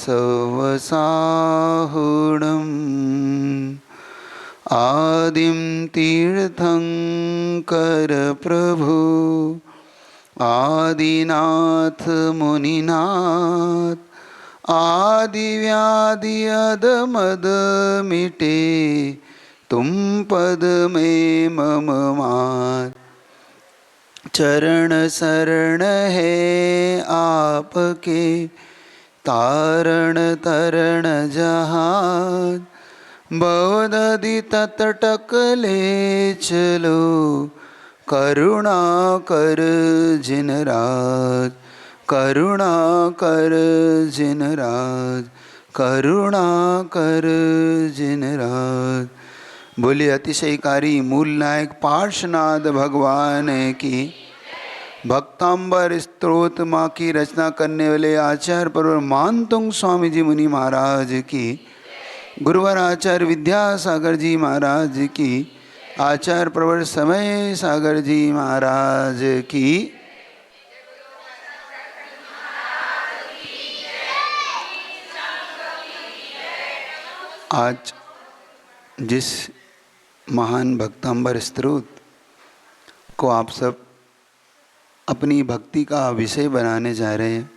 सवसाहुणम् आदिं तीर्थंकर प्रभु आदिनाथ मुनिनाथ आदिव्याधि अदमद मिटे तुम पद में मम मात। चरण शरण है आपके तारण तरण जहान बहुदधि तटक ले चलो करुणा कर जिन राज करुणा कर जिन राज करुणा कर जिन राज। बोले अतिशयकारी मूल नायक पार्श्वनाथ भगवान की। भक्तांबर स्तोत्र माँ की रचना करने वाले आचार्य परवर मानतुंग स्वामी जी मुनि महाराज की, गुरुवर आचार्य विद्यासागर जी महाराज की, आचार्य प्रवर समय सागर जी महाराज की। आज जिस महान भक्तांबर स्तोत्र को आप सब अपनी भक्ति का विषय बनाने जा रहे हैं,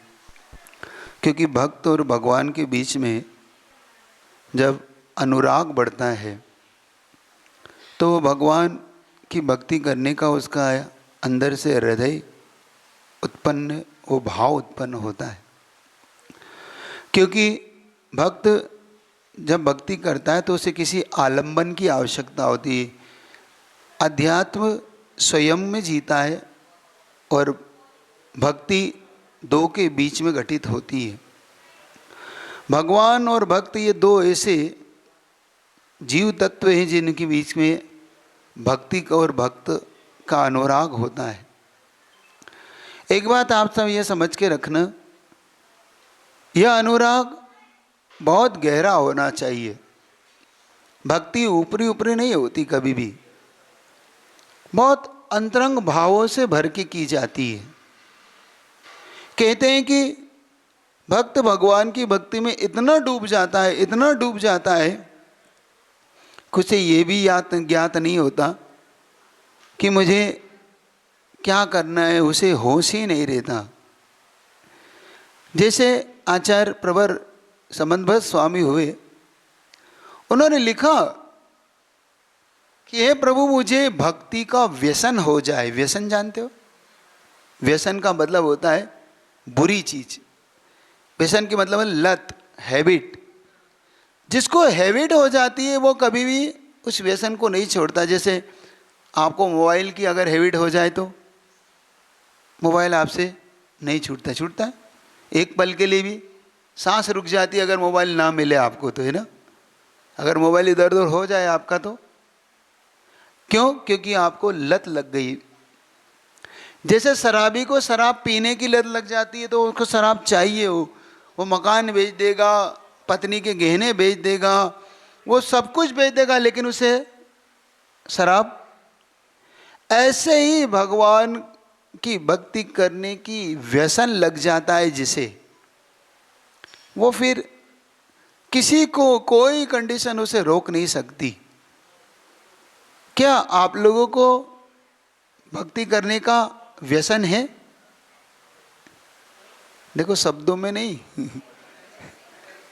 क्योंकि भक्त और भगवान के बीच में जब अनुराग बढ़ता है तो भगवान की भक्ति करने का उसका अंदर से हृदय उत्पन्न, वो भाव उत्पन्न होता है। क्योंकि भक्त जब भक्ति करता है तो उसे किसी आलंबन की आवश्यकता होती है। अध्यात्म स्वयं में जीता है और भक्ति दो के बीच में घटित होती है। भगवान और भक्त ये दो ऐसे जीव तत्व हैं जिनके बीच में भक्ति का और भक्त का अनुराग होता है। एक बात आप सब ये समझ के रखना, यह अनुराग बहुत गहरा होना चाहिए। भक्ति ऊपरी ऊपरी नहीं होती, कभी भी बहुत अंतरंग भावों से भर के की जाती है। कहते हैं कि भक्त भगवान की भक्ति में इतना डूब जाता है, इतना डूब जाता है कि उसे ये भी ज्ञात नहीं होता कि मुझे क्या करना है, उसे होश ही नहीं रहता। जैसे आचार्य प्रवर संबंधभक्त स्वामी हुए, उन्होंने लिखा कि हे प्रभु मुझे भक्ति का व्यसन हो जाए। व्यसन जानते हो? व्यसन का मतलब होता है बुरी चीज। व्यसन की मतलब है लत, हैबिट। जिसको हैबिट हो जाती है वो कभी भी उस व्यसन को नहीं छोड़ता। जैसे आपको मोबाइल की अगर हैबिट हो जाए तो मोबाइल आपसे नहीं छूटता। छूटता है एक पल के लिए भी? सांस रुक जाती है अगर मोबाइल ना मिले आपको तो, है ना? अगर मोबाइल इधर उधर हो जाए आपका तो क्यों? क्योंकि आपको लत लग गई। जैसे शराबी को शराब पीने की लत लग जाती है तो उसको शराब चाहिए, वो मकान बेच देगा, पत्नी के गहने बेच देगा, वो सब कुछ बेच देगा, लेकिन उसे शराब। ऐसे ही भगवान की भक्ति करने की व्यसन लग जाता है जिसे, वो फिर किसी को कोई कंडीशन उसे रोक नहीं सकती। क्या आप लोगों को भक्ति करने का व्यसन है? देखो शब्दों में नहीं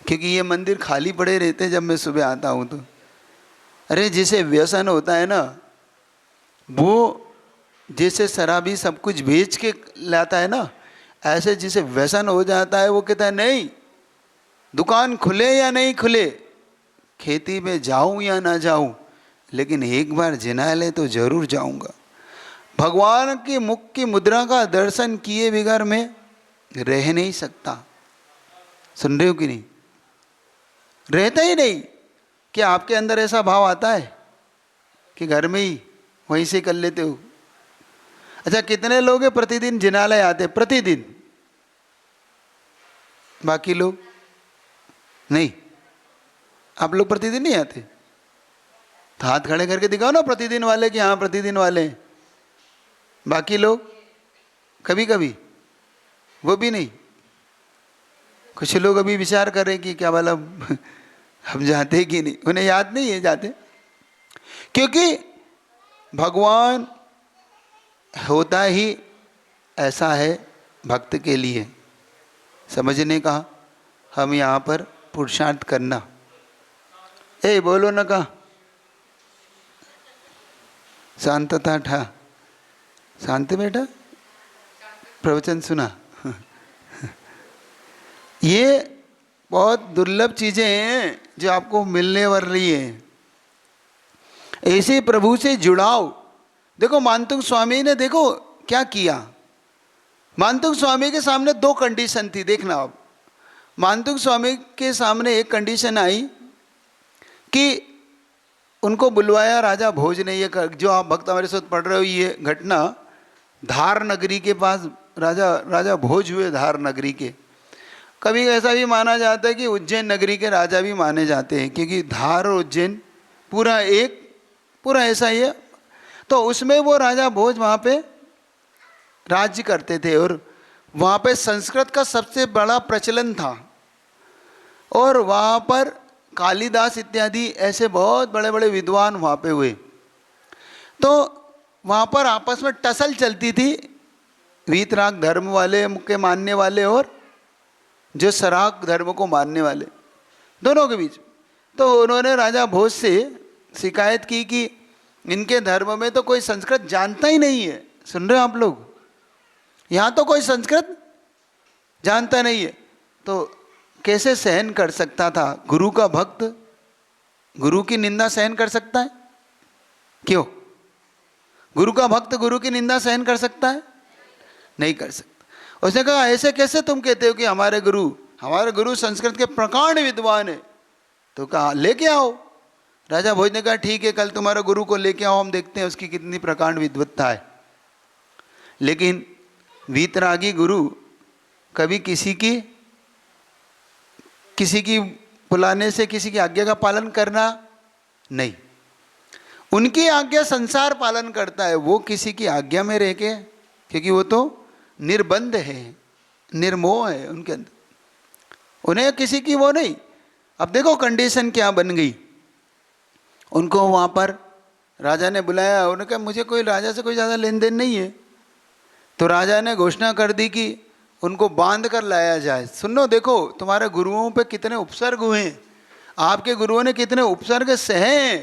क्योंकि ये मंदिर खाली पड़े रहते हैं जब मैं सुबह आता हूं तो। अरे जिसे व्यसन होता है ना, वो जैसे शराबी सब कुछ बेच के लाता है ना, ऐसे जिसे व्यसन हो जाता है वो कहता है नहीं, दुकान खुले या नहीं खुले, खेती में जाऊं या ना जाऊं, लेकिन एक बार जिनालय तो जरूर जाऊंगा। भगवान की मुख की मुद्रा का दर्शन किए बगैर मैं रह नहीं सकता। सुन रहे हो कि नहीं? रहता ही नहीं। क्या आपके अंदर ऐसा भाव आता है कि घर में ही वहीं से कर लेते हो? अच्छा कितने लोग हैं प्रतिदिन जिनालय आते? प्रतिदिन? बाकी लोग नहीं। आप लोग प्रतिदिन नहीं आते? तो हाथ खड़े करके दिखाओ ना प्रतिदिन वाले कि हाँ प्रतिदिन वाले हैं। बाकी लोग कभी कभी, वो भी नहीं। कुछ लोग अभी विचार कर रहे हैं कि क्या वाला हम जाते कि नहीं, उन्हें याद नहीं है जाते, क्योंकि भगवान होता ही ऐसा है भक्त के लिए। समझने का हम यहाँ पर पुरुषार्थ करना। ए बोलो ना का शांतता ठा, शांत बेटा, प्रवचन सुना। ये बहुत दुर्लभ चीजें हैं जो आपको मिलने वाली हैं। ऐसे प्रभु से जुड़ाव। देखो मानतुंग स्वामी ने देखो क्या किया। मानतुंग स्वामी के सामने दो कंडीशन थी, देखना आप। मानतुंग स्वामी के सामने एक कंडीशन आई कि उनको बुलवाया राजा भोज ने। ये जो आप भक्त हमारे साथ पढ़ रहे हो, ये घटना धार नगरी के पास राजा भोज हुए धार नगरी के। कभी ऐसा भी माना जाता है कि उज्जैन नगरी के राजा भी माने जाते हैं, क्योंकि धार और उज्जैन पूरा ऐसा ही है। तो उसमें वो राजा भोज वहाँ पे राज्य करते थे, और वहाँ पे संस्कृत का सबसे बड़ा प्रचलन था, और वहाँ पर कालिदास इत्यादि ऐसे बहुत बड़े बड़े विद्वान वहाँ पे हुए। तो वहाँ पर आपस में टसल चलती थी, वीतराग धर्म वाले के मानने वाले और जो सराग धर्म को मानने वाले, दोनों के बीच। तो उन्होंने राजा भोज से शिकायत की कि इनके धर्म में तो कोई संस्कृत जानता ही नहीं है। सुन रहे हो आप लोग, यहाँ तो कोई संस्कृत जानता नहीं है। तो कैसे सहन कर सकता था गुरु का भक्त गुरु की निंदा सहन कर सकता है? क्यों? गुरु का भक्त गुरु की निंदा सहन कर सकता है? नहीं कर सकता। उसने कहा ऐसे कैसे तुम कहते हो कि हमारे गुरु संस्कृत के प्रकांड विद्वान है? तो कहा लेके आओ। राजा भोज ने कहा ठीक है, कल तुम्हारे गुरु को लेके आओ, हम देखते हैं उसकी कितनी प्रकांड विद्वत्ता है। लेकिन वीतरागी गुरु कभी किसी की बुलाने से किसी की आज्ञा का पालन करना नहीं। उनकी आज्ञा संसार पालन करता है, वो किसी की आज्ञा में रह के, क्योंकि वो तो निर्बंध है, निर्मोह है उनके अंदर, उन्हें किसी की वो नहीं। अब देखो कंडीशन क्या बन गई। उनको वहाँ पर राजा ने बुलाया, उन्होंने कहा मुझे कोई राजा से कोई ज़्यादा लेन देन नहीं है। तो राजा ने घोषणा कर दी कि उनको बांध कर लाया जाए। सुनो, देखो तुम्हारे गुरुओं पे कितने उपसर्ग हुए हैं, आपके गुरुओं ने कितने उपसर्ग सहे हैं।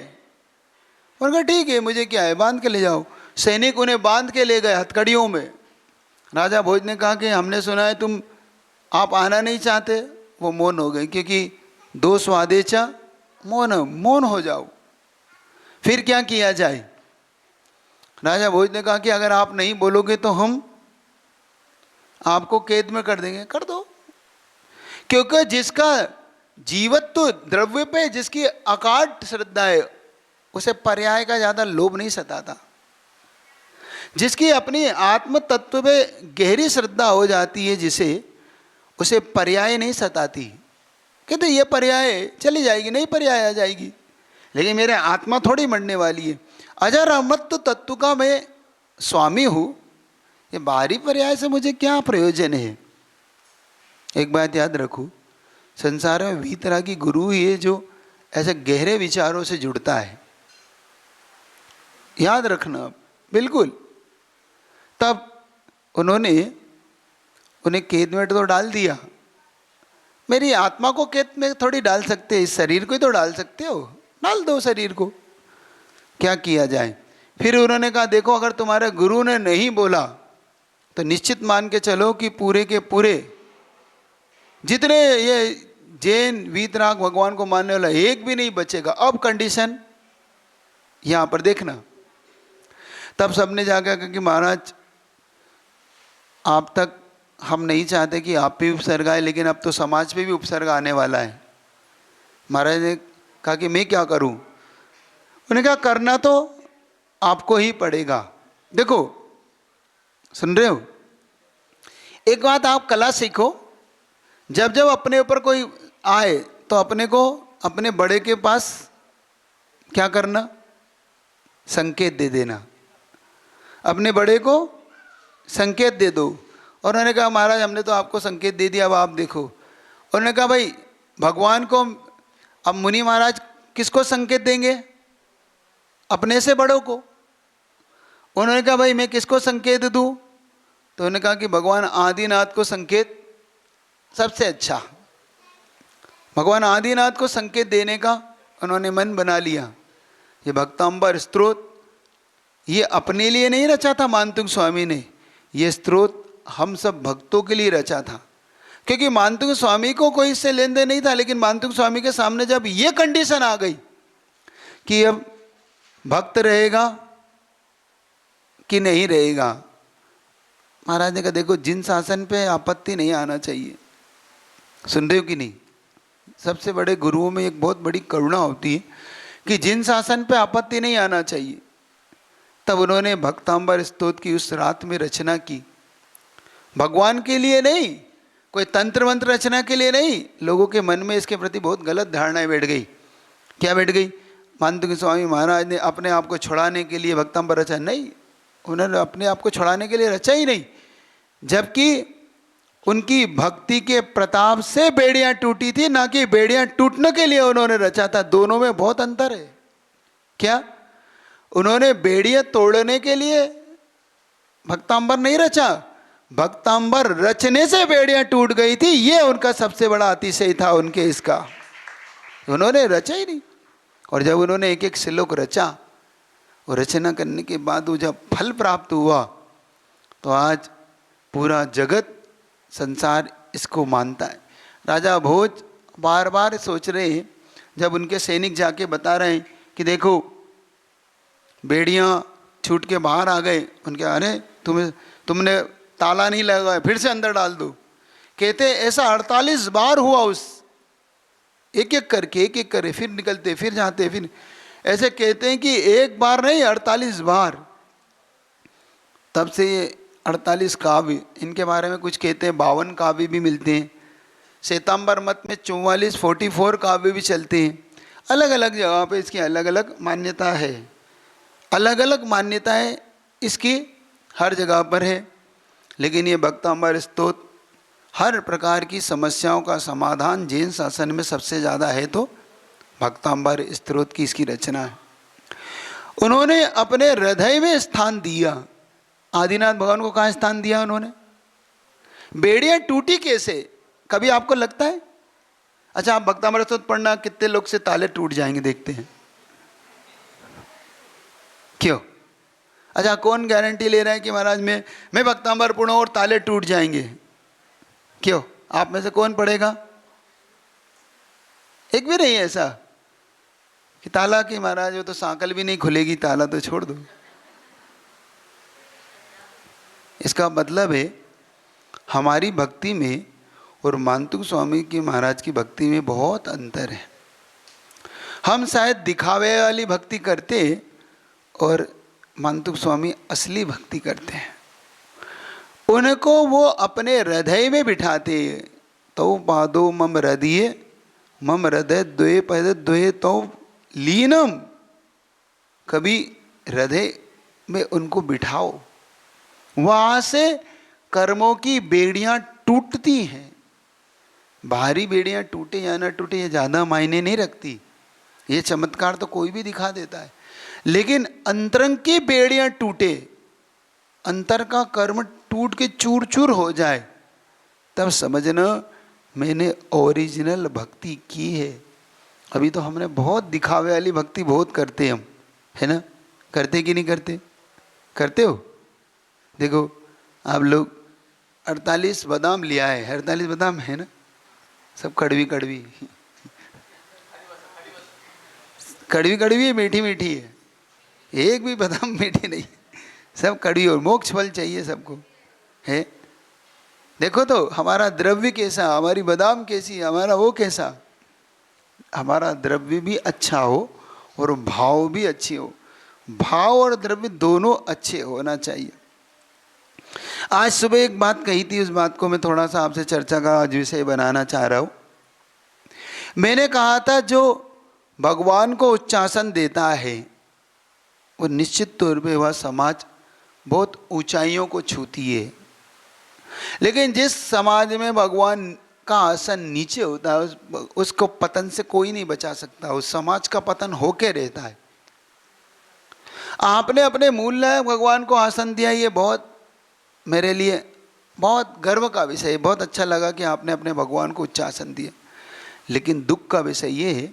उन्होंने कहा ठीक है, मुझे क्या है, बांध के ले जाओ। सैनिक उन्हें बांध के ले गए हथकड़ियों में। राजा भोज ने कहा कि हमने सुना है आप आना नहीं चाहते। वो मौन हो गए, क्योंकि दो स्वादेचा मौन हो जाओ। फिर क्या किया जाए? राजा भोज ने कहा कि अगर आप नहीं बोलोगे तो हम आपको कैद में कर देंगे। कर दो, क्योंकि जिसका जीवत्व द्रव्य पे जिसकी अकाट श्रद्धा है, उसे पर्याय का ज्यादा लोभ नहीं सताता। जिसकी अपनी आत्म तत्व पे गहरी श्रद्धा हो जाती है, जिसे उसे पर्याय नहीं सताती। कहते ये पर्याय चली जाएगी, नहीं पर्याय आ जाएगी, लेकिन मेरे आत्मा थोड़ी मरने वाली है। अजर अमृत तत्व का मैं स्वामी हूँ, ये बाहरी पर्याय से मुझे क्या प्रयोजन है? एक बात याद रखो, संसार में वीतरागी गुरु ही है जो ऐसे गहरे विचारों से जुड़ता है। याद रखना बिल्कुल। तब उन्हें कैद में तो डाल दिया। मेरी आत्मा को कैद में थोड़ी डाल सकते, इस शरीर को ही तो डाल सकते हो, डाल दो शरीर को, क्या किया जाए। फिर उन्होंने कहा देखो, अगर तुम्हारे गुरु ने नहीं बोला तो निश्चित मान के चलो कि पूरे के पूरे जितने ये जैन वीतराग भगवान को मानने वाला एक भी नहीं बचेगा। अब कंडीशन यहां पर देखना। तब सबने जाकर कहा कि महाराज आप तक हम नहीं चाहते कि आप पे भी उपसर्ग आए, लेकिन अब तो समाज पे भी उपसर्ग आने वाला है। महाराज ने कहा कि मैं क्या करूं? उन्होंने कहा करना तो आपको ही पड़ेगा। देखो, सुन रहे हो, एक बात आप कला सीखो, जब जब अपने ऊपर कोई आए तो अपने को अपने बड़े के पास क्या करना? संकेत दे देना। अपने बड़े को संकेत दे दो। और उन्होंने कहा महाराज हमने तो आपको संकेत दे दिया, अब आप देखो। उन्होंने कहा भाई भगवान को अब मुनि महाराज किसको संकेत देंगे? अपने से बड़ों को। उन्होंने कहा भाई मैं किसको संकेत दूं? तो उन्होंने कहा कि भगवान आदिनाथ को संकेत सबसे अच्छा। भगवान आदिनाथ को संकेत देने का उन्होंने मन बना लिया। ये भक्तांबर स्तोत्र ये अपने लिए नहीं रचा था मानतुंग स्वामी ने, ये स्तोत्र हम सब भक्तों के लिए रचा था। क्योंकि मानतुंग स्वामी को कोई इससे लेन देन नहीं था, लेकिन मानतुंग स्वामी के सामने जब ये कंडीशन आ गई कि अब भक्त रहेगा कि नहीं रहेगा, महाराज ने कहा देखो जिन शासन पे आपत्ति नहीं आना चाहिए। सुन रहे हो कि नहीं? सबसे बड़े गुरुओं में एक बहुत बड़ी करुणा होती है कि जिन शासन पे आपत्ति नहीं आना चाहिए। तब उन्होंने भक्तांबर स्तोत्र की उस रात में रचना की, भगवान के लिए नहीं, कोई तंत्र मंत्र रचना के लिए नहीं। लोगों के मन में इसके प्रति बहुत गलत धारणाएं बैठ गई। क्या बैठ गई? मानतुंग स्वामी महाराज ने अपने आप को छुड़ाने के लिए भक्तांबर रचा, नहीं, उन्होंने अपने आप को छुड़ाने के लिए रचा ही नहीं। जबकि उनकी भक्ति के प्रताप से बेड़ियां टूटी थी, ना कि बेड़ियां टूटने के लिए उन्होंने रचा था। दोनों में बहुत अंतर है। क्या? उन्होंने बेड़ियां तोड़ने के लिए भक्तांबर नहीं रचा, भक्तांबर रचने से बेड़ियां टूट गई थी। ये उनका सबसे बड़ा अतिशय था उनके इसका, उन्होंने रचा ही नहीं। और जब उन्होंने एक एक श्लोक रचा और रचना करने के बाद वो जब फल प्राप्त हुआ तो आज पूरा जगत संसार इसको मानता है। राजा भोज बार बार सोच रहे हैं, जब उनके सैनिक जाके बता रहे हैं कि देखो बेड़ियां छूट के बाहर आ गए, उनके अरे तुमने ताला नहीं लगाया, फिर से अंदर डाल दो। कहते ऐसा 48 बार हुआ, उस एक एक करके फिर निकलते, फिर जाते, फिर ऐसे कहते हैं कि एक बार नहीं 48 बार। तब से ये 48 काव्य, इनके बारे में कुछ कहते हैं 52 काव्य भी मिलते हैं। श्वेतांबर मत में 44 काव्य भी चलते हैं। अलग अलग जगह पे इसकी अलग अलग मान्यता है, अलग अलग मान्यताएं इसकी हर जगह पर है। लेकिन ये भक्तांबर स्तोत्र हर प्रकार की समस्याओं का समाधान जैन शासन में सबसे ज़्यादा है तो भक्तांबर स्तोत्र की इसकी रचना है। उन्होंने अपने हृदय में स्थान दिया। आदिनाथ भगवान को कहाँ स्थान दिया उन्होंने? बेड़ियां टूटी कैसे? कभी आपको लगता है? अच्छा, आप भक्तांबर स्तोत्र पढ़ना, कितने लोग से ताले टूट जाएंगे देखते हैं। क्यों? अच्छा, कौन गारंटी ले रहा है कि महाराज मैं भक्तांबर पढ़ूं और ताले टूट जाएंगे? क्यों? आप में से कौन पढ़ेगा? एक भी नहीं है ऐसा कि ताला की महाराज वो तो सांकल भी नहीं खुलेगी, ताला तो छोड़ दो। इसका मतलब है हमारी भक्ति में और मानतुंग स्वामी की महाराज की भक्ति में बहुत अंतर है। हम शायद दिखावे वाली भक्ति करते और मानतुंग स्वामी असली भक्ति करते हैं। उनको वो अपने हृदय में बिठाते। तो पादो मम हृदय मम हृदय द्वे पद द्वे तो लीनम। कभी हृदय में उनको बिठाओ, वहाँ से कर्मों की बेड़ियाँ टूटती हैं। बाहरी बेड़ियाँ टूटे या ना टूटे ये ज़्यादा मायने नहीं रखती, ये चमत्कार तो कोई भी दिखा देता है। लेकिन अंतरंग की बेड़ियाँ टूटे, अंतर का कर्म टूट के चूर चूर हो जाए, तब समझना मैंने ओरिजिनल भक्ति की है। अभी तो हमने बहुत दिखावे वाली भक्ति बहुत करते हम, है ना? करते कि नहीं करते? करते हो? देखो आप लोग 48 बादाम लिया है, 48 बादाम है ना, सब कड़वी कड़वी कड़वी कड़वी है, मीठी मीठी है, एक भी बादाम मीठी नहीं, सब कड़वी। और मोक्ष फल चाहिए सबको, है? देखो तो हमारा द्रव्य कैसा, हमारी बादाम कैसी, हमारा वो कैसा। हमारा द्रव्य भी अच्छा हो और भाव भी अच्छी हो, भाव और द्रव्य दोनों अच्छे होना चाहिए। आज सुबह एक बात कही थी, उस बात को मैं थोड़ा सा आपसे चर्चा का आज विषय बनाना चाह रहा हूँ। मैंने कहा था जो भगवान को उच्चासन देता है वो निश्चित तौर पे वह समाज बहुत ऊंचाइयों को छूती है। लेकिन जिस समाज में भगवान का आसन नीचे होता है, उसको पतन से कोई नहीं बचा सकता, उस समाज का पतन होके रहता है। आपने अपने मूल नायक भगवान को आसन दिया, ये बहुत मेरे लिए बहुत गर्व का विषय है। बहुत अच्छा लगा कि आपने अपने भगवान को उच्च आसन दिया। लेकिन दुख का विषय ये है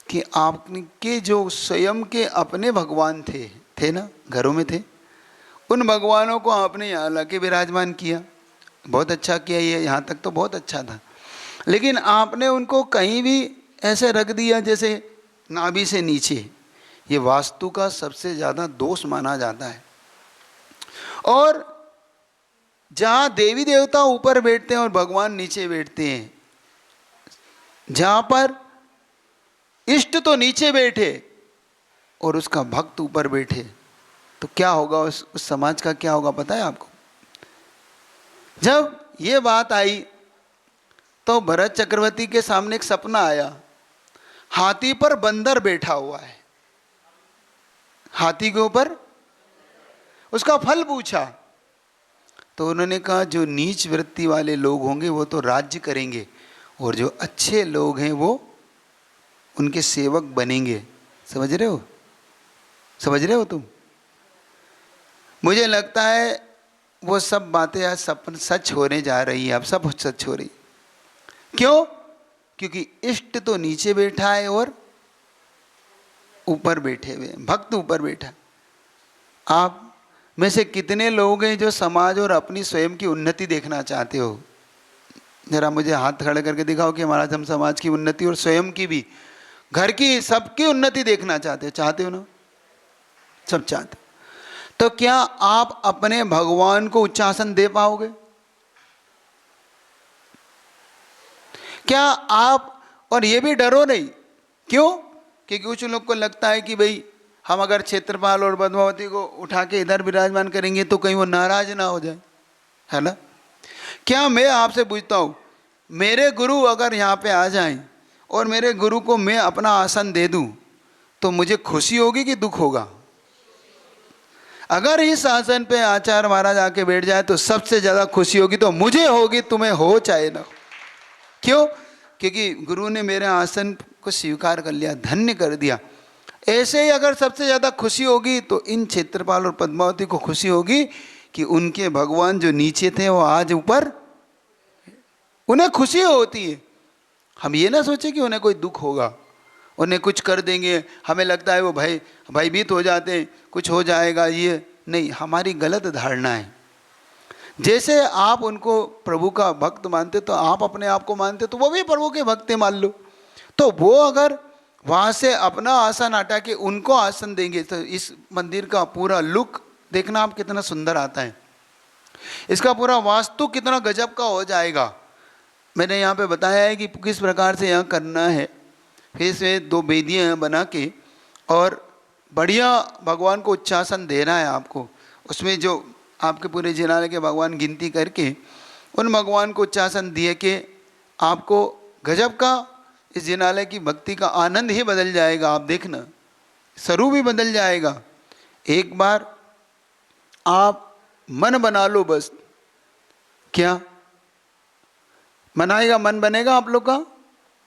कि आपके जो स्वयं के अपने भगवान थे ना, घरों में थे, उन भगवानों को आपने यहाँ लाके विराजमान किया। बहुत अच्छा किया, ये यहाँ तक तो बहुत अच्छा था। लेकिन आपने उनको कहीं भी ऐसे रख दिया जैसे नाभि से नीचे। ये वास्तु का सबसे ज़्यादा दोष माना जाता है। और जहाँ देवी देवता ऊपर बैठते हैं और भगवान नीचे बैठते हैं, जहाँ पर इष्ट तो नीचे बैठे और उसका भक्त ऊपर बैठे, तो क्या होगा उस समाज का, क्या होगा पता है आपको? जब ये बात आई तो भरत चक्रवर्ती के सामने एक सपना आया, हाथी पर बंदर बैठा हुआ है, हाथी के ऊपर। उसका फल पूछा तो उन्होंने कहा जो नीच वृत्ति वाले लोग होंगे वो तो राज्य करेंगे और जो अच्छे लोग हैं वो उनके सेवक बनेंगे। समझ रहे हो? समझ रहे हो तुम? मुझे लगता है वो सब बातें आज सच होने जा रही है, अब सब सच हो रही। क्यों? क्योंकि इष्ट तो नीचे बैठा है और ऊपर बैठे हुए, भक्त ऊपर बैठा। आप में से कितने लोग हैं जो समाज और अपनी स्वयं की उन्नति देखना चाहते हो? जरा मुझे हाथ खड़े करके दिखाओ कि महाराज हम समाज की उन्नति और स्वयं की भी, घर की, सबकी उन्नति देखना चाहते हो ना? सब चाहते। तो क्या आप अपने भगवान को उच्चासन दे पाओगे? क्या आप? और ये भी डरो नहीं। क्यों? क्योंकि कुछ लोग को लगता है कि भाई हम अगर क्षेत्रपाल और पद्मावती को उठा के इधर विराजमान करेंगे तो कहीं वो नाराज ना हो जाए, है ना? क्या मैं आपसे पूछता हूँ, मेरे गुरु अगर यहाँ पे आ जाएं और मेरे गुरु को मैं अपना आसन दे दूँ तो मुझे खुशी होगी कि दुख होगा? अगर इस आसन पे आचार्य महाराज आके बैठ जाए तो सबसे ज़्यादा खुशी होगी तो मुझे होगी, तुम्हें हो चाहे ना हो। क्यों? क्योंकि गुरु ने मेरे आसन को स्वीकार कर लिया, धन्य कर दिया। ऐसे ही अगर सबसे ज़्यादा खुशी होगी तो इन क्षेत्रपाल और पद्मावती को खुशी होगी कि उनके भगवान जो नीचे थे वो आज ऊपर, उन्हें खुशी होती है। हम ये ना सोचे कि उन्हें कोई दुख होगा, उन्हें कुछ कर देंगे, हमें लगता है वो भयभीत हो जाते हैं, कुछ हो जाएगा। ये नहीं, हमारी गलत धारणा है। जैसे आप उनको प्रभु का भक्त मानते तो आप अपने आप को मानते, तो वो भी प्रभु के भक्त मान लो। तो वो अगर वहाँ से अपना आसन हटा के उनको आसन देंगे तो इस मंदिर का पूरा लुक देखना आप कितना सुंदर आता है, इसका पूरा वास्तु कितना गजब का हो जाएगा। मैंने यहाँ पे बताया है कि किस प्रकार से यहाँ करना है। फिर से 2 वेदियाँ बना के और बढ़िया भगवान को उच्चासन देना है आपको। उसमें जो आपके पूरे जिनालय के भगवान गिनती करके उन भगवान को उच्चासन दिए के आपको गजब का इस जिनालय की भक्ति का आनंद ही बदल जाएगा। आप देखना, स्वरूप भी बदल जाएगा। एक बार आप मन बना लो बस। क्या मनाएगा? मन बनेगा आप लोग का?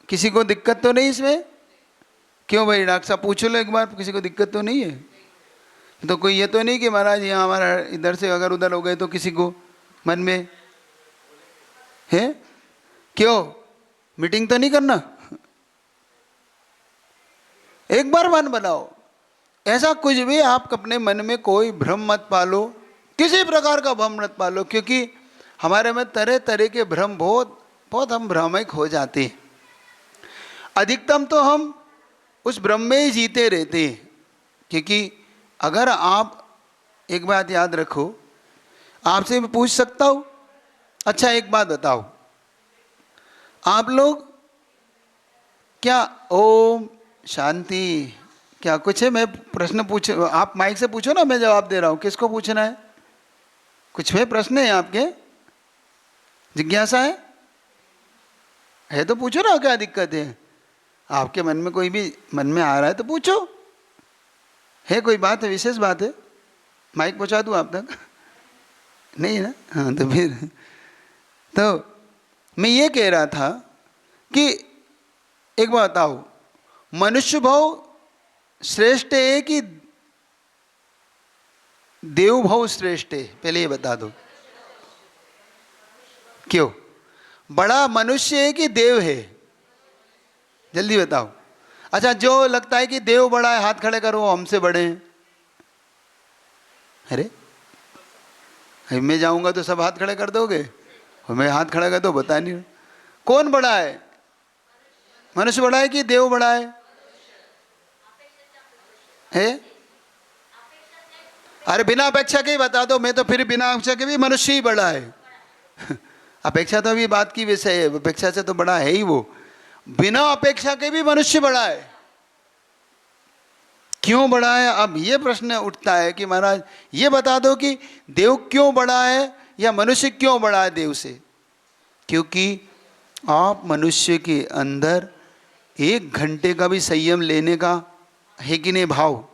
किसी को दिक्कत तो नहीं इसमें? क्यों भाई डॉक्टर साहब पूछ लो एक बार, किसी को दिक्कत तो नहीं है? तो कोई ये तो नहीं कि महाराज यहाँ हमारा इधर से अगर उधर हो गए तो किसी को मन में है? क्यों मीटिंग तो नहीं करना? एक बार मन बनाओ। ऐसा कुछ भी आप अपने मन में कोई भ्रम मत पालो, किसी प्रकार का भ्रम मत पालो, क्योंकि हमारे में तरह तरह के भ्रम बहुत हम भ्रामक हो जाते हैं। अधिकतम तो हम उस भ्रम में ही जीते रहते हैं। क्योंकि अगर आप एक बात याद रखो, आपसे मैं पूछ सकता हूँ? अच्छा एक बात बताओ, आप लोग क्या ओम शांति क्या कुछ है? मैं प्रश्न पूछ, आप माइक से पूछो ना, मैं जवाब दे रहा हूँ। किसको पूछना है? कुछ है प्रश्न है आपके? जिज्ञासा है तो पूछो ना, क्या दिक्कत है? आपके मन में कोई भी मन में आ रहा है तो पूछो। है कोई बात है, विशेष बात है? माइक पहुँचा दूँ आप तक? नहीं है ना? हाँ तो फिर तो मैं ये कह रहा था कि एक बात बताओ, मनुष्य भाव श्रेष्ठ है कि देव भाव श्रेष्ठ है? पहले ये बता दो, क्यों? बड़ा मनुष्य है कि देव है? जल्दी बताओ। अच्छा, जो लगता है कि देव बड़ा है, हाथ खड़े करो, हमसे बड़े हैं। अरे मैं जाऊंगा तो सब हाथ खड़े कर दोगे, और मैं हाथ खड़ा कर दो, बता नहीं। कौन बड़ा है? मनुष्य बड़ा है कि देव बड़ा है? अरे बिना अपेक्षा के ही बता दो, मैं तो फिर बिना अपेक्षा के भी मनुष्य ही बड़ा है। अपेक्षा तो अभी बात की विषय है, अपेक्षा से तो बड़ा है ही वो। बिना अपेक्षा के भी मनुष्य बड़ा है। क्यों बड़ा है? अब ये प्रश्न उठता है कि महाराज ये बता दो कि देव क्यों बड़ा है या मनुष्य क्यों बड़ा है देव से? क्योंकि आप मनुष्य के अंदर 1 घंटे का भी संयम लेने का है कि नहीं भाव?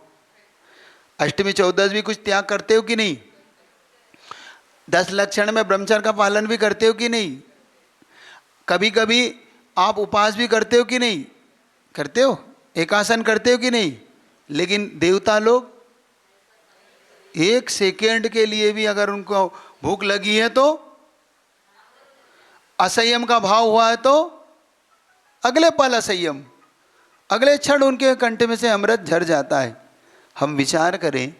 अष्टमी चौदस भी कुछ त्याग करते हो कि नहीं? 10 लक्षण में ब्रह्मचर्य का पालन भी करते हो कि नहीं? कभी कभी आप उपवास भी करते हो कि नहीं? करते हो। एकासन करते हो कि नहीं? लेकिन देवता लोग 1 सेकेंड के लिए भी अगर उनको भूख लगी है तो, असंयम का भाव हुआ है तो अगले पल असंयम, अगले क्षण उनके कंठ में से अमृत झर जाता है। हम विचार करें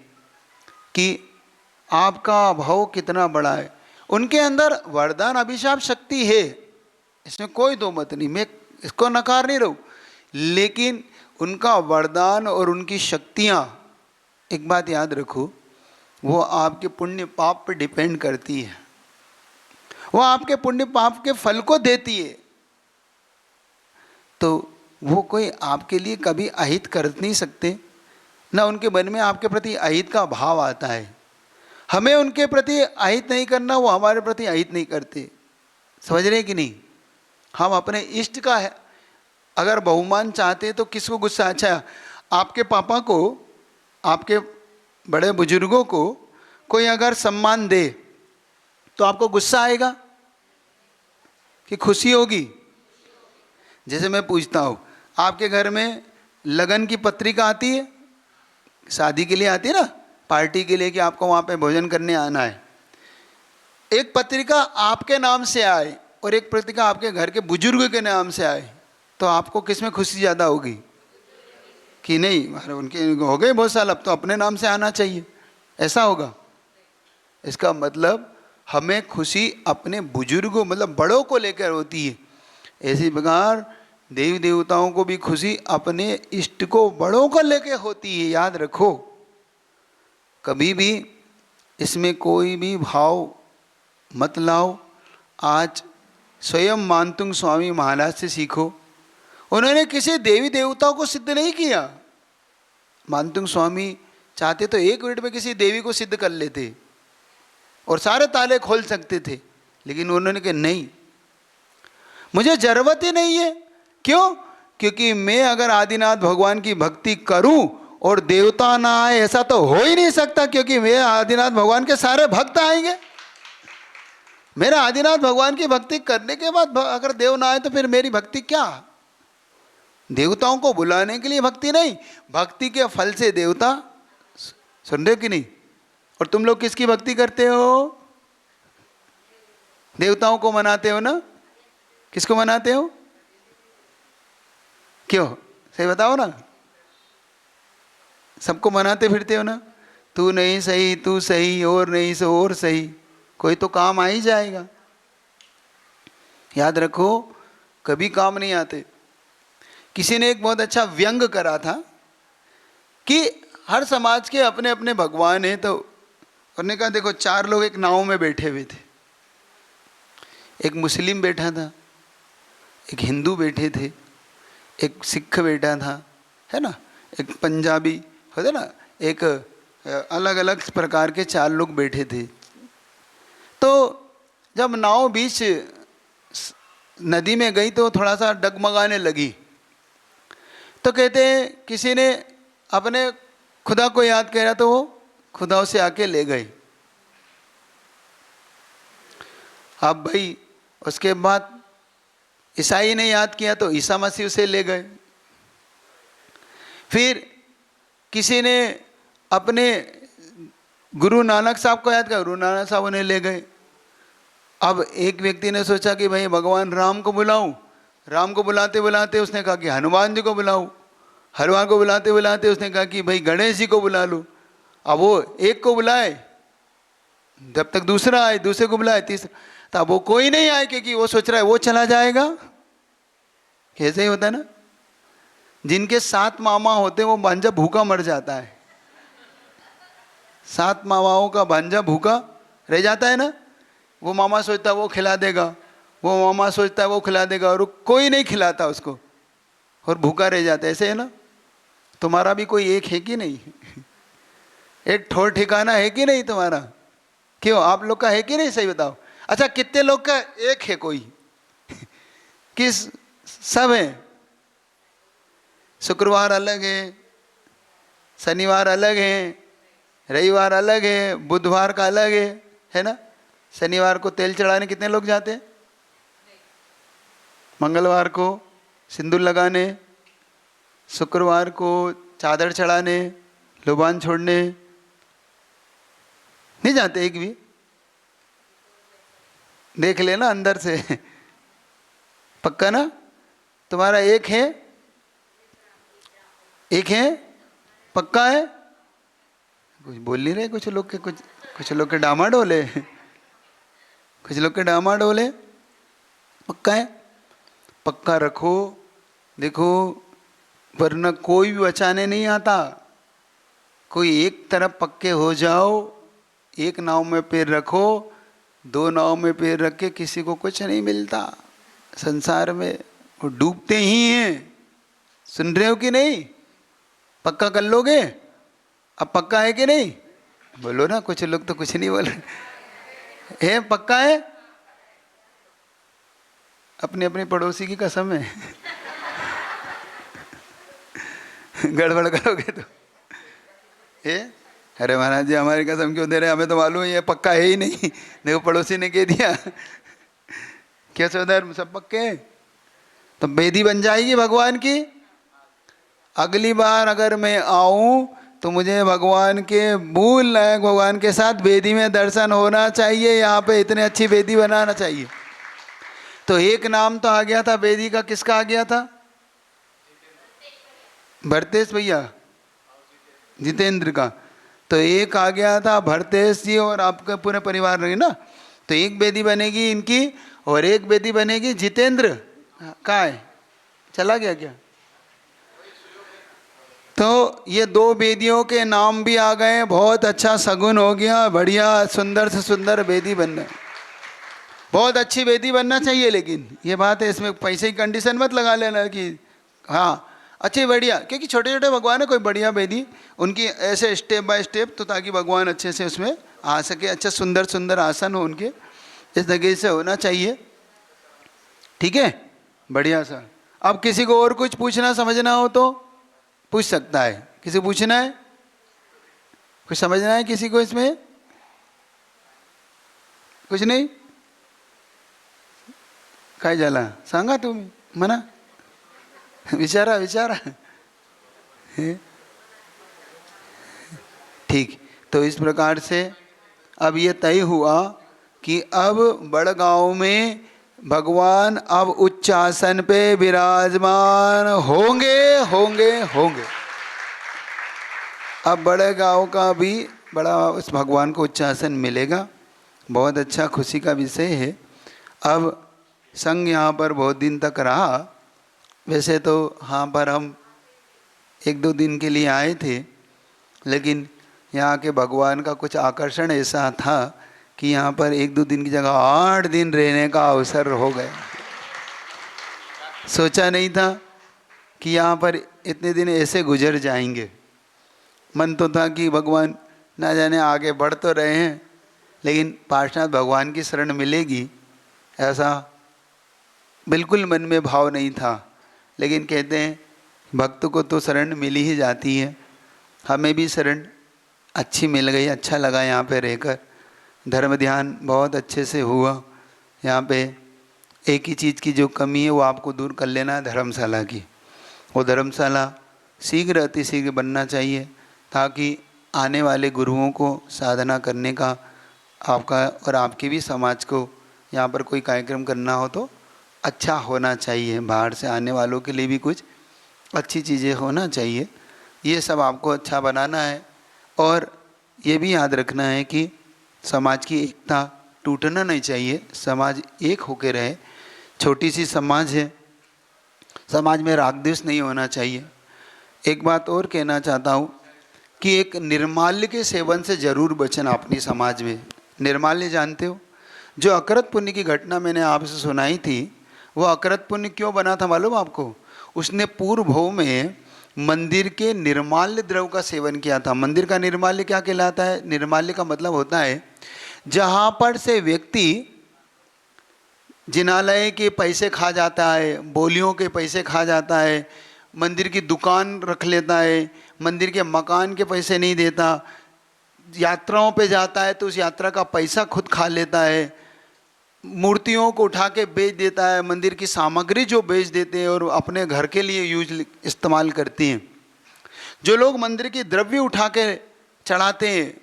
कि आपका भाव कितना बड़ा है। उनके अंदर वरदान अभिशाप शक्ति है, इसमें कोई दो मत नहीं, मैं इसको नकार नहीं रहा हूँ, लेकिन उनका वरदान और उनकी शक्तियाँ, एक बात याद रखो, वो आपके पुण्य पाप पर डिपेंड करती है। वो आपके पुण्य पाप के फल को देती है। तो वो कोई आपके लिए कभी अहित कर नहीं सकते, ना उनके मन में आपके प्रति अहित का भाव आता है। हमें उनके प्रति अहित नहीं करना, वो हमारे प्रति अहित नहीं करते। समझ रहे कि नहीं? हम अपने इष्ट का है अगर बहुमान चाहते तो किसको गुस्सा? अच्छा, आपके पापा को, आपके बड़े बुजुर्गों को कोई अगर सम्मान दे तो आपको गुस्सा आएगा कि खुशी होगी? जैसे मैं पूछता हूँ, आपके घर में लगन की पत्रिका आती है, शादी के लिए आती है ना, पार्टी के लिए कि आपको वहाँ पे भोजन करने आना है। एक पत्रिका आपके नाम से आए और एक पत्रिका आपके घर के बुजुर्ग के नाम से आए, तो आपको किस में खुशी ज़्यादा होगी? कि नहीं अरे उनके हो गए बहुत साल, अब तो अपने नाम से आना चाहिए, ऐसा होगा? इसका मतलब हमें खुशी अपने बुजुर्गों, मतलब बड़ों को लेकर होती है। ऐसी प्रकार देवी देवताओं को भी खुशी अपने इष्ट को, बड़ों को लेकर होती है। याद रखो, कभी भी इसमें कोई भी भाव मत लाओ। आज स्वयं मानतुंग स्वामी महाराज से सीखो। उन्होंने किसी देवी देवताओं को सिद्ध नहीं किया। मानतुंग स्वामी चाहते तो 1 मिनट में किसी देवी को सिद्ध कर लेते और सारे ताले खोल सकते थे, लेकिन उन्होंने कहा नहीं, मुझे जरूरत ही नहीं है। क्यों? क्योंकि मैं अगर आदिनाथ भगवान की भक्ति करूं और देवता ना आए, ऐसा तो हो ही नहीं सकता, क्योंकि मैं आदिनाथ भगवान के सारे भक्त आएंगे। मेरा आदिनाथ भगवान की भक्ति करने के बाद अगर देव ना आए तो फिर मेरी भक्ति क्या? देवताओं को बुलाने के लिए भक्ति नहीं, भक्ति के फल से देवता। सुन रहे हो कि नहीं? और तुम लोग किसकी भक्ति करते हो? देवताओं को मनाते हो ना? किसको मनाते हो? क्यों? सही बताओ ना। सबको मनाते फिरते हो ना, तू नहीं सही, तू सही, और नहीं सो और सही, कोई तो काम आ ही जाएगा। याद रखो, कभी काम नहीं आते। किसी ने एक बहुत अच्छा व्यंग करा था कि हर समाज के अपने अपने भगवान हैं, तो उन्होंने कहा देखो 4 लोग एक नाव में बैठे हुए थे। एक मुस्लिम बैठा था, एक हिंदू बैठे थे, एक सिख बैठा था, है ना, एक पंजाबी होता ना, एक अलग अलग प्रकार के 4 लोग बैठे थे। तो जब नाव बीच नदी में गई तो थोड़ा सा डगमगाने लगी, तो कहते हैं किसी ने अपने खुदा को याद किया तो वो खुदा से आके ले गए। अब भाई उसके बाद ईसाई ने याद किया तो ईसा मसीह उसे ले गए। फिर किसी ने अपने गुरु नानक साहब को याद किया, गुरु नानक साहब उन्हें ले गए। अब एक व्यक्ति ने सोचा कि भाई भगवान राम को बुलाऊं, राम को बुलाते बुलाते उसने कहा कि हनुमान जी को बुलाऊं, हनुमान को बुलाते बुलाते उसने कहा कि भाई गणेश जी को बुला लूं। अब वो एक को बुलाए, जब तक दूसरा आए, दूसरे को बुलाए, तीसरा, तब वो कोई नहीं आए क्योंकि वो सोच रहा है वो चला जाएगा। कैसे ही होता है ना, जिनके 7 मामा होते हैं वो भांजा भूखा मर जाता है। 7 मामाओं का भांजा भूखा रह जाता है ना। वो मामा सोचता है वो खिला देगा, वो मामा सोचता है वो खिला देगा, और कोई नहीं खिलाता उसको और भूखा रह जाता है। ऐसे है ना, तुम्हारा भी कोई एक है कि नहीं? एक ठोर ठिकाना है कि नहीं तुम्हारा? क्यों, आप लोग का है कि नहीं? सही बताओ। अच्छा, कितने लोग का एक है कोई? किस? सब है। शुक्रवार अलग है, शनिवार अलग है, रविवार अलग है, बुधवार का अलग है ना। शनिवार को तेल चढ़ाने कितने लोग जाते हैं? मंगलवार को सिंदूर लगाने, शुक्रवार को चादर चढ़ाने, लुबान छोड़ने नहीं जाते एक भी? देख लेना अंदर से। पक्का ना? तुम्हारा एक है? एक है? पक्का है? कुछ बोल नहीं रहे कुछ लोग के, कुछ लोग के डामाडोल है, कुछ लोग के डामाडोल है। पक्का है? पक्का रखो। देखो, वरना कोई भी बचाने नहीं आता। कोई एक तरफ पक्के हो जाओ, एक नाव में पैर रखो, 2 नाव में पैर रख के किसी को कुछ नहीं मिलता संसार में, वो डूबते ही हैं। सुन रहे हो कि नहीं? पक्का कर लोगे? अब पक्का है कि नहीं? बोलो ना, कुछ लोग तो कुछ नहीं बोल रहे। है पक्का है? अपने अपने पड़ोसी की कसम है। गड़बड़ करोगे तो ये, अरे महाराज जी हमारी कसम क्यों दे रहे हैं, हमें तो मालूम है ये पक्का है ही नहीं। देखो पड़ोसी ने कह दिया। कैसे उधर सब पक्के हैं? तो बेदी बन जाएगी भगवान की। अगली बार अगर मैं आऊं तो मुझे भगवान के मूल नायक भगवान के साथ बेदी में दर्शन होना चाहिए। यहाँ पे इतने अच्छी बेदी बनाना चाहिए। तो एक नाम तो आ गया था बेदी का, किसका आ गया था? भरतेश भैया, जितेंद्र का। तो एक आ गया था भरतेश जी और आपका पूरे परिवार रहे ना। तो एक बेदी बनेगी इनकी और एक बेदी बनेगी जितेंद्र। कहाँ है? चला गया क्या? तो ये 2 बेदियों के नाम भी आ गए। बहुत अच्छा सगुन हो गया। बढ़िया सुंदर से सुंदर बेदी बनना, बहुत अच्छी बेदी बनना चाहिए। लेकिन ये बात है, इसमें पैसे की कंडीशन मत लगा लेना कि हाँ अच्छी बढ़िया, क्योंकि छोटे छोटे भगवान है, कोई बढ़िया बेदी उनकी ऐसे स्टेप बाय स्टेप, तो ताकि भगवान अच्छे से उसमें आ सके। अच्छा सुंदर सुंदर आसन हो उनके, इस तरीके से होना चाहिए। ठीक है, बढ़िया सा। अब किसी को और कुछ पूछना समझना हो तो पूछ सकता है। किसी को पूछना है, कुछ समझना है किसी को इसमें? कुछ नहीं? काय झाला सांगा तुम्ही, म्हणा, विचारा विचारा। ठीक, तो इस प्रकार से अब ये तय हुआ कि अब बड़गांव में भगवान अब उच्च आसन पे विराजमान होंगे होंगे होंगे। अब बड़गांव का भी बड़ा उस भगवान को उच्च आसन मिलेगा। बहुत अच्छा खुशी का विषय है। अब संघ यहाँ पर बहुत दिन तक रहा। वैसे तो यहाँ पर हम 1-2 दिन के लिए आए थे, लेकिन यहाँ के भगवान का कुछ आकर्षण ऐसा था कि यहाँ पर 1-2 दिन की जगह 8 दिन रहने का अवसर हो गया। सोचा नहीं था कि यहाँ पर इतने दिन ऐसे गुजर जाएंगे। मन तो था कि भगवान ना जाने आगे बढ़ तो रहे हैं, लेकिन पार्श्वनाथ भगवान की शरण मिलेगी ऐसा बिल्कुल मन में भाव नहीं था। लेकिन कहते हैं भक्त को तो शरण मिल ही जाती है। हमें भी शरण अच्छी मिल गई, अच्छा लगा यहाँ पे रहकर। धर्म ध्यान बहुत अच्छे से हुआ। यहाँ पे एक ही चीज़ की जो कमी है वो आपको दूर कर लेना है, धर्मशाला की। वो धर्मशाला शीघ्र अतिशीघ्र बनना चाहिए ताकि आने वाले गुरुओं को साधना करने का आपका और आपके भी समाज को यहाँ पर कोई कार्यक्रम करना हो तो अच्छा होना चाहिए। बाहर से आने वालों के लिए भी कुछ अच्छी चीज़ें होना चाहिए। ये सब आपको अच्छा बनाना है। और ये भी याद रखना है कि समाज की एकता टूटना नहीं चाहिए, समाज एक होकर रहे। छोटी सी समाज है, समाज में राग द्वेष नहीं होना चाहिए। एक बात और कहना चाहता हूँ कि एक निर्माल्य के सेवन से जरूर बचना अपनी समाज में। निर्माल्य जानते हो? जो अकरत पुण्य की घटना मैंने आपसे सुनाई थी, वो अकरत पुण्य क्यों बना था मालूम आपको? उसने पूर्व भव में मंदिर के निर्माल्य द्रव्य का सेवन किया था। मंदिर का निर्माल्य क्या कहलाता है? निर्माल्य का मतलब होता है जहाँ पर से व्यक्ति जिनालय के पैसे खा जाता है, बोलियों के पैसे खा जाता है, मंदिर की दुकान रख लेता है, मंदिर के मकान के पैसे नहीं देता, यात्राओं पे जाता है तो उस यात्रा का पैसा खुद खा लेता है, मूर्तियों को उठा के बेच देता है, मंदिर की सामग्री जो बेच देते हैं और अपने घर के लिए इस्तेमाल करते हैं। जो लोग मंदिर की द्रव्य उठा के चढ़ाते हैं,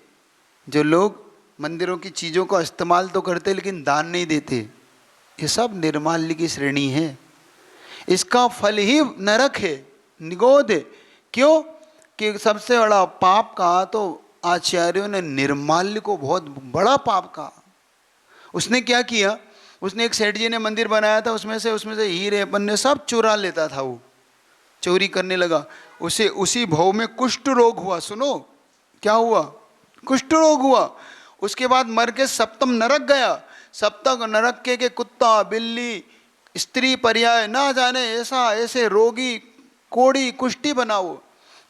जो लोग मंदिरों की चीज़ों का इस्तेमाल तो करते लेकिन दान नहीं देते, ये सब निर्माल्य की श्रेणी है। इसका फल ही नरक है, निगोद है। क्यों? कि सबसे बड़ा पाप कहा तो आचार्यों ने निर्माल्य को बहुत बड़ा पाप कहा। उसने क्या किया? उसने एक सेठ जी ने मंदिर बनाया था, उसमें से हीरे पन्ने सब चुरा लेता था, वो चोरी करने लगा। उसे उसी भव में कुष्ठ रोग हुआ। सुनो क्या हुआ? कुष्ठ रोग हुआ। उसके बाद मर के सप्तम नरक गया। सप्तम नरक के कुत्ता बिल्ली स्त्री पर्याय ना जाने ऐसा ऐसे रोगी कोड़ी कुष्ठी बनाओ।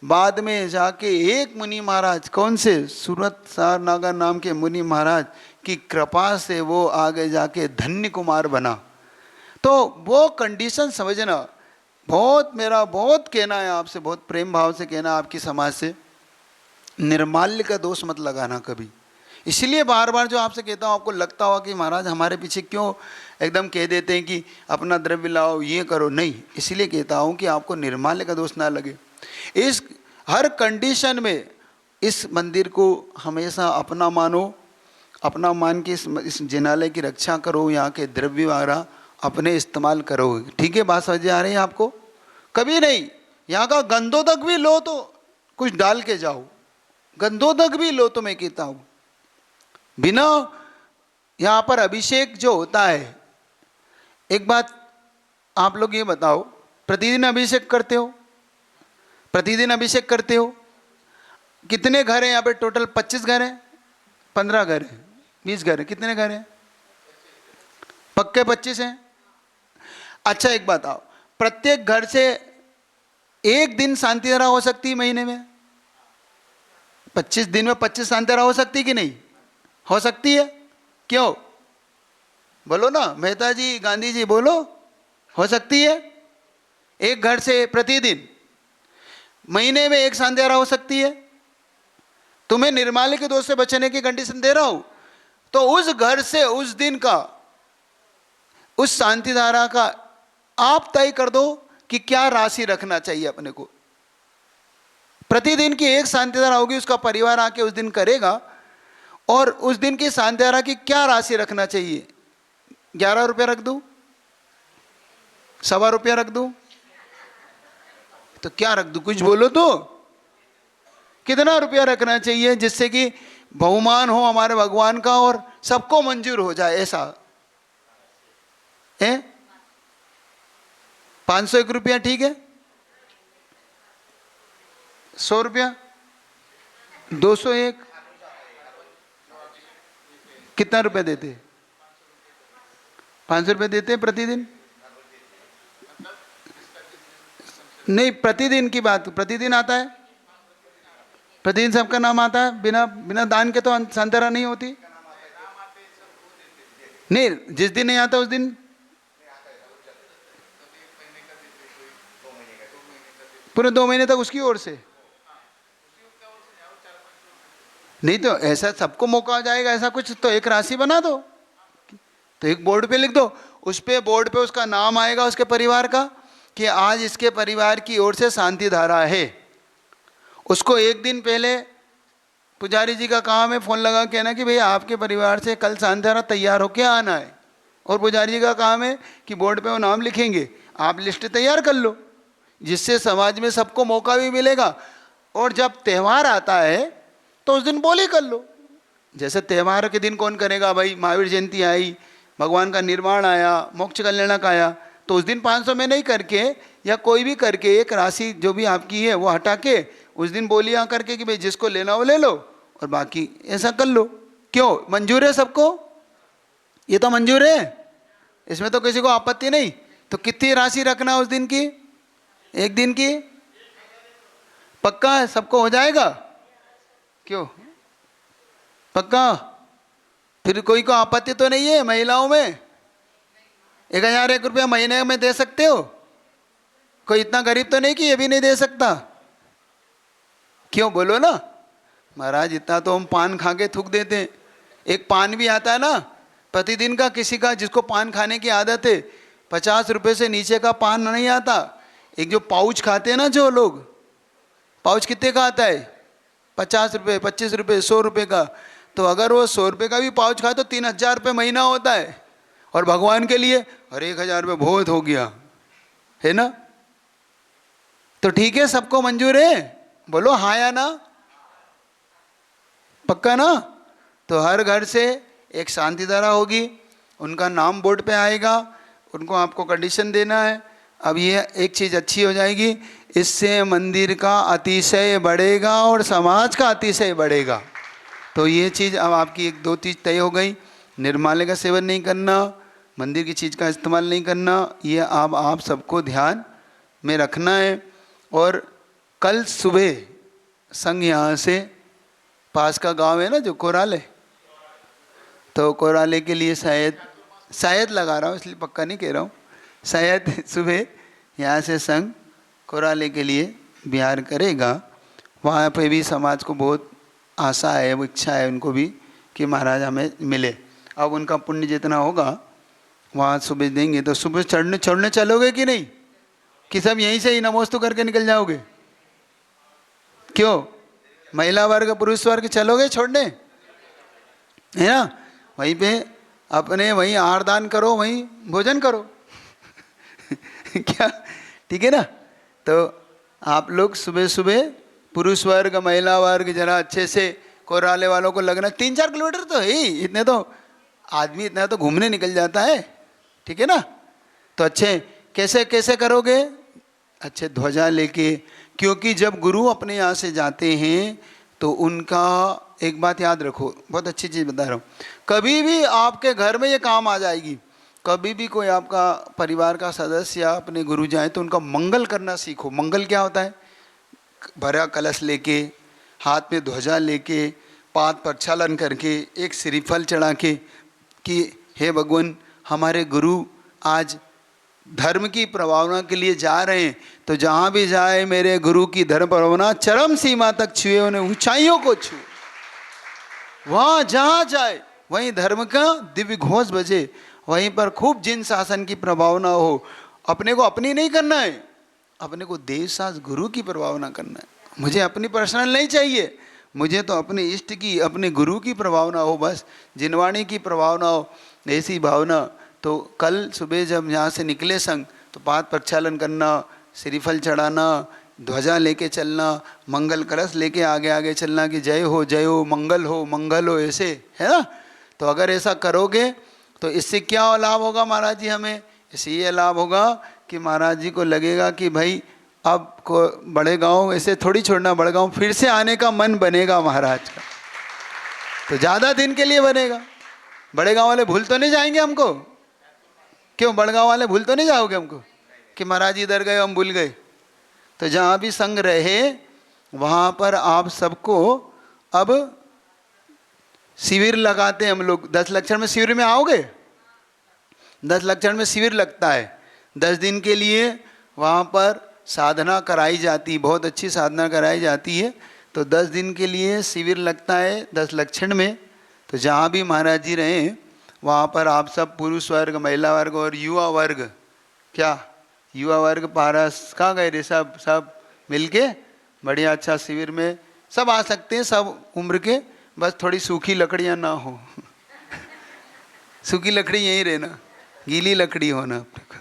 बाद में जाके एक मुनि महाराज, कौन से? सूरत सारनागा नाम के मुनि महाराज की कृपा से वो आगे जाके धन्य कुमार बना। तो वो कंडीशन समझना। मेरा बहुत कहना है आपसे, बहुत प्रेम भाव से कहना आपकी समाज से, निर्माल्य का दोष मत लगाना कभी। इसलिए बार बार जो आपसे कहता हूँ, आपको लगता होगा कि महाराज हमारे पीछे क्यों एकदम कह देते हैं कि अपना द्रव्य लाओ ये करो, नहीं। इसलिए कहता हूँ कि आपको निर्माल्य का दोष ना लगे। इस हर कंडीशन में इस मंदिर को हमेशा अपना मानो, अपना मान के इस जिनालय की रक्षा करो, यहाँ के द्रव्य वगैरह अपने इस्तेमाल करो। ठीक है, बात समझ आ रही है आपको? कभी नहीं यहाँ का गंधोदक भी लो तो कुछ डाल के जाओ, गंधोदक भी लो तो मैं कहता हूँ। बिना यहाँ पर अभिषेक जो होता है, एक बात आप लोग ये बताओ, प्रतिदिन अभिषेक करते हो? प्रतिदिन अभिषेक करते हो? कितने घर हैं यहाँ पे टोटल? 25 घर हैं, 15 घर हैं, 20 घर हैं, कितने घर हैं? पक्के 25 हैं। अच्छा एक बात आओ, प्रत्येक घर से एक दिन शांति धारा हो सकती है महीने में? 25 दिन में 25 शांति धारा हो सकती है कि नहीं? हो सकती है। क्यों? बोलो ना मेहता जी, गांधी जी, बोलो। हो सकती है। एक घर से प्रतिदिन महीने में एक शांति धारा हो सकती है। तुम्हें निर्माल्य के दोष से बचने की कंडीशन दे रहा हूं, तो उस घर से उस दिन का, उस शांति धारा का आप तय कर दो कि क्या राशि रखना चाहिए अपने को। प्रतिदिन की एक शांति धारा होगी, उसका परिवार आके उस दिन करेगा, और उस दिन की शांति धारा की क्या राशि रखना चाहिए? 11 रुपया रख दूं? 1.25 रुपया रख दूं? तो क्या रख दूं? कुछ बोलो तो। कितना रुपया रखना चाहिए जिससे कि बहुमान हो हमारे भगवान का और सबको मंजूर हो जाए? ऐसा है? 501 रुपया ठीक है? 100 रुपया? 201? कितना रुपया देते? 500 रुपये देते हैं प्रतिदिन? नहीं, प्रतिदिन की बात, प्रतिदिन आता है? प्रतिदिन सबका नाम आता है? बिना बिना दान के तो संतरा नहीं होती। नहीं, जिस दिन नहीं आता उस दिन पूरे 2 महीने तक उसकी ओर से। नहीं तो ऐसा सबको मौका आ जाएगा, ऐसा कुछ तो एक राशि बना दो, तो एक बोर्ड पे लिख दो, उस पे बोर्ड पे उसका नाम आएगा, उसके परिवार का, कि आज इसके परिवार की ओर से शांति धारा है। उसको एक दिन पहले पुजारी जी का काम है फ़ोन लगा कहना कि भैया आपके परिवार से कल शांति धारा तैयार होके आना है, और पुजारी जी का काम है कि बोर्ड पे वो नाम लिखेंगे, आप लिस्ट तैयार कर लो, जिससे समाज में सबको मौका भी मिलेगा। और जब त्यौहार आता है तो उस दिन बोली कर लो। जैसे त्यौहार के दिन कौन करेगा भाई, महावीर जयंती आई, भगवान का निर्वाण आया, मोक्ष कल्याणक आया, तो उस दिन 500 में नहीं करके या कोई भी करके एक राशि जो भी आपकी है वो हटा के उस दिन बोलियाँ करके कि भाई जिसको लेना वो ले लो और बाकी ऐसा कर लो। क्यों, मंजूर है सबको? ये तो मंजूर है, इसमें तो किसी को आपत्ति नहीं। तो कितनी राशि रखना उस दिन की, एक दिन की? पक्का है सबको हो जाएगा? क्यों पक्का? फिर कोई को आपत्ति तो नहीं है महिलाओं में? 1001 रुपया महीने में दे सकते हो? कोई इतना गरीब तो नहीं कि ये भी नहीं दे सकता? क्यों बोलो ना महाराज, इतना तो हम पान खा के थूक देते हैं। एक पान भी आता है ना प्रतिदिन का, किसी का जिसको पान खाने की आदत है, 50 रुपये से नीचे का पान नहीं आता। एक जो पाउच खाते हैं ना जो लोग, पाउच कितने का आता है? 50 रुपये, 25 रुपये, 100 रुपये का। तो अगर वो 100 रुपये का भी पाउच खाए तो 3000 रुपये महीना होता है। और भगवान के लिए अरे 1000 रुपये बहुत हो गया है ना। तो ठीक है, सबको मंजूर है? बोलो हाँ या ना? पक्का ना? तो हर घर से एक शांति धारा होगी, उनका नाम बोर्ड पे आएगा, उनको आपको कंडीशन देना है। अब ये एक चीज़ अच्छी हो जाएगी, इससे मंदिर का अतिशय बढ़ेगा और समाज का अतिशय बढ़ेगा। तो ये चीज़ अब आपकी एक दो चीज़ तय हो गई। निर्माल्य का सेवन नहीं करना, मंदिर की चीज़ का इस्तेमाल नहीं करना, ये अब आप सबको ध्यान में रखना है। और कल सुबह संघ यहाँ से पास का गांव है ना जो कोराले, तो कोराले के लिए शायद लगा रहा हूँ, इसलिए पक्का नहीं कह रहा हूँ, शायद सुबह यहाँ से संघ कोराले के लिए बिहार करेगा। वहाँ पे भी समाज को बहुत आशा है, वो इच्छा है उनको भी कि महाराज हमें मिले। अब उनका पुण्य जितना होगा वहाँ सुबह देंगे। तो सुबह चढ़ने चलोगे कि नहीं, कि सब यहीं से ही नमोस्तु करके निकल जाओगे? क्यों, महिला वर्ग पुरुष वर्ग चलोगे छोड़ने, है ना? वहीं पे अपने वहीं आहार दान करो, वहीं भोजन करो क्या ठीक है ना? तो आप लोग सुबह सुबह पुरुष वर्ग महिला वर्ग जरा अच्छे से, कोराले वालों को लगना 3-4 किलोमीटर तो है ही, इतने तो आदमी इतना तो घूमने निकल जाता है, ठीक है ना? तो अच्छे कैसे कैसे करोगे? अच्छे ध्वजा लेके, क्योंकि जब गुरु अपने यहाँ से जाते हैं तो उनका एक बात याद रखो, बहुत अच्छी चीज़ बता रहा हूँ, कभी भी आपके घर में ये काम आ जाएगी। कभी भी कोई आपका परिवार का सदस्य या अपने गुरु जाए तो उनका मंगल करना सीखो। मंगल क्या होता है? भरा कलश लेके, हाथ में ध्वजा लेके, पाद प्रक्षालन करके, एक श्रीफल चढ़ा के कि हे भगवान हमारे गुरु आज धर्म की प्रभावना के लिए जा रहे हैं, तो जहाँ भी जाए मेरे गुरु की धर्म प्रभावना चरम सीमा तक छुए, उन्हें ऊंचाइयों को छुए। वहाँ जहाँ जाए वहीं धर्म का दिव्य घोष बजे, वहीं पर खूब जिन शासन की प्रभावना हो। अपने को अपनी नहीं करना है, अपने को देश शास गुरु की प्रभावना करना है। मुझे अपनी पर्सनल नहीं चाहिए, मुझे तो अपने इष्ट की, अपने गुरु की प्रभावना हो, बस जिनवाणी की प्रभावना हो, ऐसी भावना। तो कल सुबह जब यहाँ से निकले संग तो पाद प्रक्षालन करना, श्रीफल चढ़ाना, ध्वजा लेके चलना, मंगल कलश लेके आगे आगे चलना कि जय हो मंगल हो, ऐसे है ना। तो अगर ऐसा करोगे तो इससे क्या लाभ होगा महाराज जी हमें? इससे ये लाभ होगा कि महाराज जी को लगेगा कि भाई अब को बड़े गांव ऐसे थोड़ी छोड़ना, बड़े गांव फिर से आने का मन बनेगा महाराज का, तो ज़्यादा दिन के लिए बनेगा। बड़े गांव वाले भूल तो नहीं जाएंगे हमको? क्यों, बड़े गांव वाले भूल तो नहीं जाओगे हमको कि महाराज इधर गए हम भूल गए? तो जहाँ भी संग रहे वहाँ पर आप सबको अब शिविर लगाते हैं हम लोग। 10 लक्षण में शिविर में आओगे? 10 लक्षण में शिविर लगता है, 10 दिन के लिए वहाँ पर साधना कराई जाती, बहुत अच्छी साधना कराई जाती है। तो 10 दिन के लिए शिविर लगता है 10 लक्षण में। तो जहाँ भी महाराज जी रहें वहाँ पर आप सब पुरुष वर्ग, महिला वर्ग और युवा वर्ग, क्या युवा वर्ग पारस कहाँ गए रे? सब मिलके बढ़िया अच्छा शिविर में सब आ सकते हैं, सब उम्र के, बस थोड़ी सूखी लकड़ियाँ ना हो सूखी लकड़ी यहीं रहना, गीली लकड़ी होना अपने को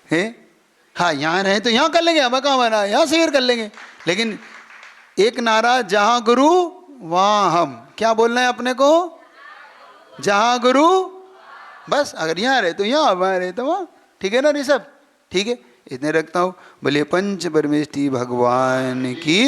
है। हाँ यहाँ रहे तो यहाँ कर लेंगे, हमें कहाँ बना, यहाँ शिविर कर लेंगे, लेकिन एक नारा, जहाँ गुरु वहाँ हम। क्या बोलना है अपने को? जहाँ गुरु, बस अगर यहाँ रहे तो यहाँ, वहाँ रहे तो वहाँ। ठीक है ना ऋषभ? ठीक है, इतने रखता हूँ। बोलिए पंच परमेष्टि भगवान की।